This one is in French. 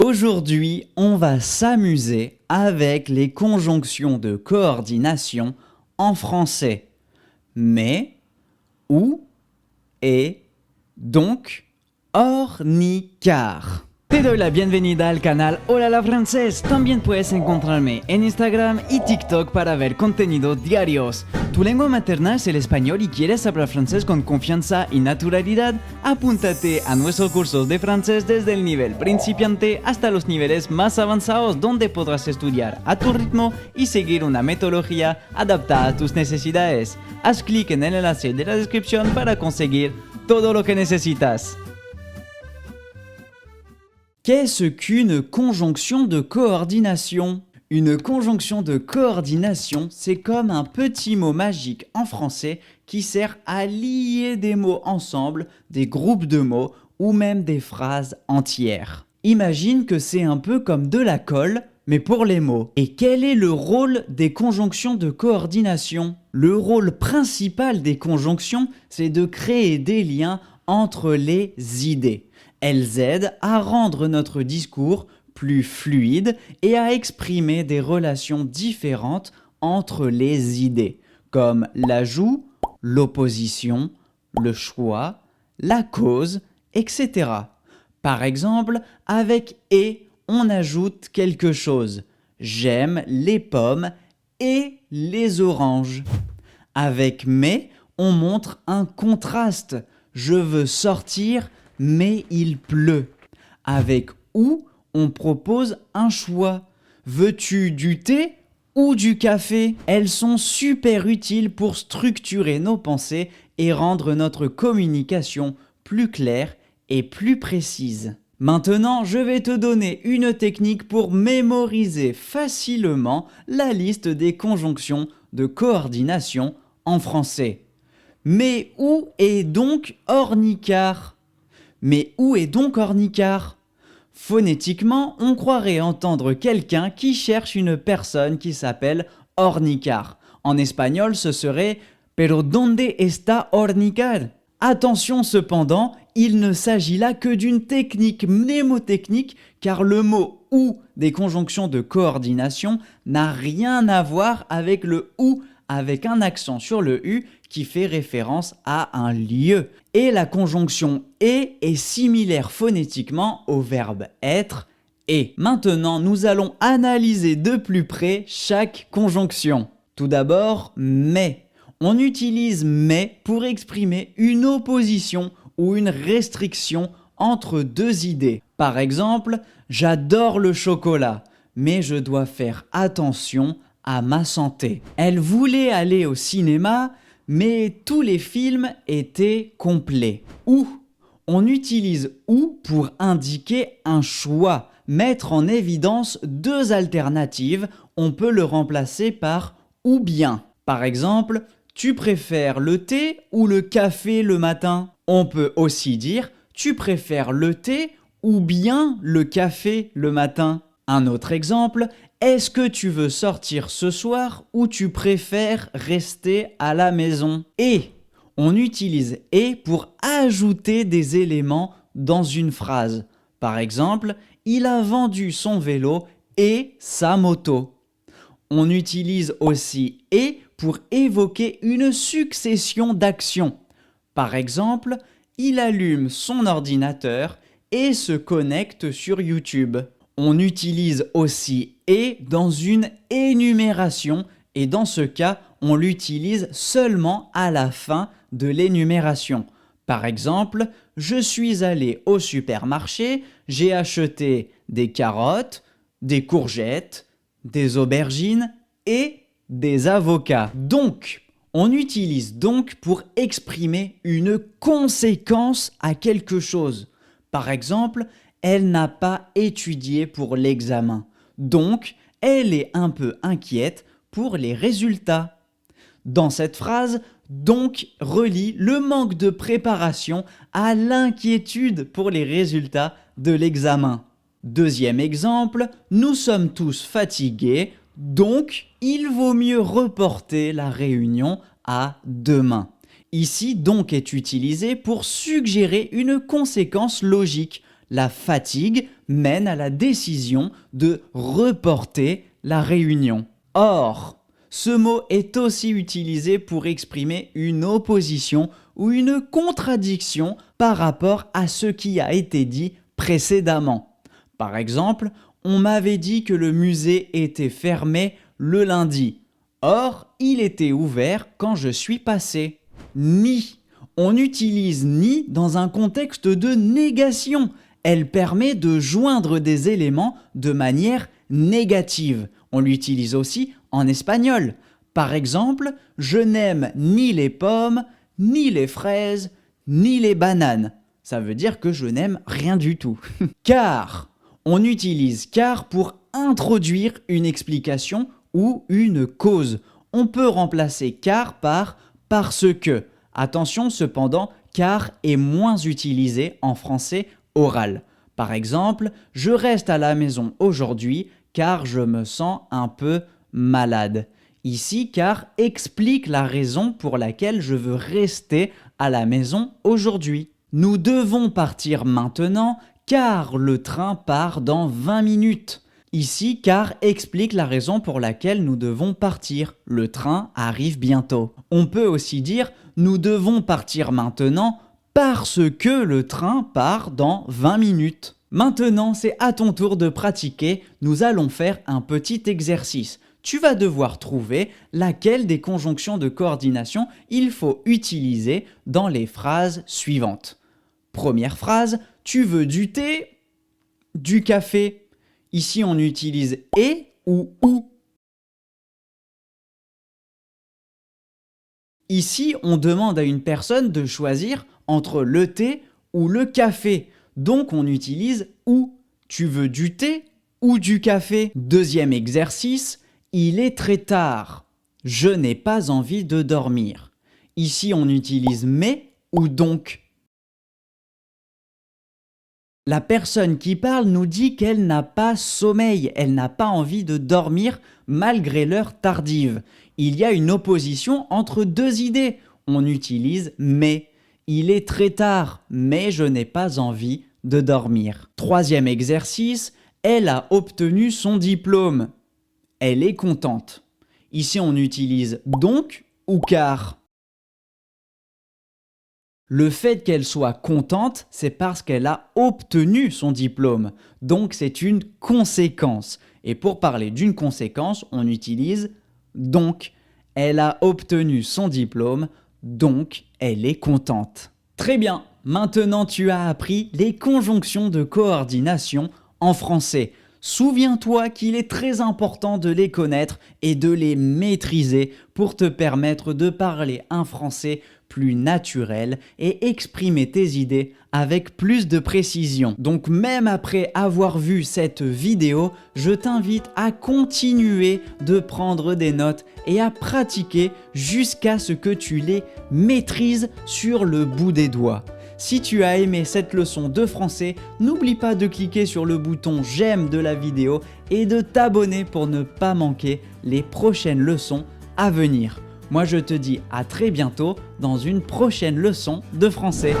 Aujourd'hui, on va s'amuser avec les conjonctions de coordination en français. Mais, où, et, donc, ornicar. Te doy la bienvenida al canal Hola la Francés. También puedes encontrarme en Instagram y TikTok para ver contenido diarios. ¿Tu lengua materna es el español y quieres hablar francés con confianza y naturalidad? Apúntate a nuestros cursos de francés desde el nivel principiante hasta los niveles más avanzados, donde podrás estudiar a tu ritmo y seguir una metodología adaptada a tus necesidades. Haz clic en el enlace de la descripción para conseguir todo lo que necesitas. Qu'est-ce qu'une conjonction de coordination? Une conjonction de coordination, c'est comme un petit mot magique en français qui sert à lier des mots ensemble, des groupes de mots ou même des phrases entières. Imagine que c'est un peu comme de la colle, mais pour les mots. Et quel est le rôle des conjonctions de coordination? Le rôle principal des conjonctions, c'est de créer des liens entre les idées. Elles aident à rendre notre discours plus fluide et à exprimer des relations différentes entre les idées, comme l'ajout, l'opposition, le choix, la cause, etc. Par exemple, avec « et », on ajoute quelque chose. J'aime les pommes et les oranges. Avec « mais », on montre un contraste. Je veux sortir, mais il pleut. Avec « ou », on propose un choix. Veux-tu du thé ou du café? Elles sont super utiles pour structurer nos pensées et rendre notre communication plus claire et plus précise. Maintenant, je vais te donner une technique pour mémoriser facilement la liste des conjonctions de coordination en français. Mais où est donc ornicar? Mais où est donc ornicar? Phonétiquement, on croirait entendre quelqu'un qui cherche une personne qui s'appelle ornicar. En espagnol, ce serait Pero ¿dónde está ornicar? Attention cependant, il ne s'agit là que d'une technique mnémotechnique car le mot ou des conjonctions de coordination n'a rien à voir avec le ou avec un accent sur le U qui fait référence à un lieu. Et la conjonction et est similaire phonétiquement au verbe être et. Maintenant, nous allons analyser de plus près chaque conjonction. Tout d'abord, mais. On utilise mais pour exprimer une opposition ou une restriction entre deux idées. Par exemple, j'adore le chocolat, mais je dois faire attention à ma santé. Elle voulait aller au cinéma, mais tous les films étaient complets. Ou, on utilise ou pour indiquer un choix, mettre en évidence deux alternatives, on peut le remplacer par ou bien. Par exemple, tu préfères le thé ou le café le matin? On peut aussi dire tu préfères le thé ou bien le café le matin? Un autre exemple, est-ce que tu veux sortir ce soir ou tu préfères rester à la maison? Et on utilise et pour ajouter des éléments dans une phrase. Par exemple, il a vendu son vélo et sa moto. On utilise aussi et pour évoquer une succession d'actions. Par exemple, il allume son ordinateur et se connecte sur YouTube. On utilise aussi et dans une énumération et dans ce cas, on l'utilise seulement à la fin de l'énumération. Par exemple, je suis allé au supermarché, j'ai acheté des carottes, des courgettes, des aubergines et des avocats. Donc, on utilise donc pour exprimer une conséquence à quelque chose. Par exemple, elle n'a pas étudié pour l'examen. Donc, elle est un peu inquiète pour les résultats. Dans cette phrase, donc relie le manque de préparation à l'inquiétude pour les résultats de l'examen. Deuxième exemple, nous sommes tous fatigués, donc il vaut mieux reporter la réunion à demain. Ici, donc est utilisé pour suggérer une conséquence logique. la fatigue mène à la décision de reporter la réunion. Or, ce mot est aussi utilisé pour exprimer une opposition ou une contradiction par rapport à ce qui a été dit précédemment. Par exemple, on m'avait dit que le musée était fermé le lundi. Or, il était ouvert quand je suis passé. Ni. On utilise ni dans un contexte de négation. Elle permet de joindre des éléments de manière négative. On l'utilise aussi en espagnol. Par exemple, je n'aime ni les pommes, ni les fraises, ni les bananes. Ça veut dire que je n'aime rien du tout. Car. On utilise car pour introduire une explication ou une cause. On peut remplacer car par parce que. Attention cependant, car est moins utilisé en français oral. Par exemple, je reste à la maison aujourd'hui car je me sens un peu malade. Ici, car explique la raison pour laquelle je veux rester à la maison aujourd'hui. Nous devons partir maintenant car le train part dans 20 minutes. Ici, car explique la raison pour laquelle nous devons partir. Le train arrive bientôt. On peut aussi dire nous devons partir maintenant parce que le train part dans 20 minutes. Maintenant, c'est à ton tour de pratiquer. Nous allons faire un petit exercice. Tu vas devoir trouver laquelle des conjonctions de coordination il faut utiliser dans les phrases suivantes. Première phrase, tu veux du thé, du café. Ici, on utilise et ou. Ici, on demande à une personne de choisir entre le thé ou le café. Donc, on utilise ou. Tu veux du thé ou du café? Deuxième exercice, il est très tard. Je n'ai pas envie de dormir. Ici, on utilise mais ou donc. La personne qui parle nous dit qu'elle n'a pas sommeil, elle n'a pas envie de dormir malgré l'heure tardive. Il y a une opposition entre deux idées. On utilise mais. Il est très tard, mais je n'ai pas envie de dormir. Troisième exercice, elle a obtenu son diplôme. Elle est contente. Ici, on utilise donc ou car. Le fait qu'elle soit contente, c'est parce qu'elle a obtenu son diplôme. Donc, c'est une conséquence. Et pour parler d'une conséquence, on utilise donc. Elle a obtenu son diplôme, donc elle est contente. Très bien, maintenant tu as appris les conjonctions de coordination en français. Souviens-toi qu'il est très important de les connaître et de les maîtriser pour te permettre de parler un français plus naturel et exprimer tes idées avec plus de précision. Donc même après avoir vu cette vidéo, je t'invite à continuer de prendre des notes et à pratiquer jusqu'à ce que tu les maîtrises sur le bout des doigts. Si tu as aimé cette leçon de français, n'oublie pas de cliquer sur le bouton j'aime de la vidéo et de t'abonner pour ne pas manquer les prochaines leçons à venir. Moi je te dis à très bientôt dans une prochaine leçon de français.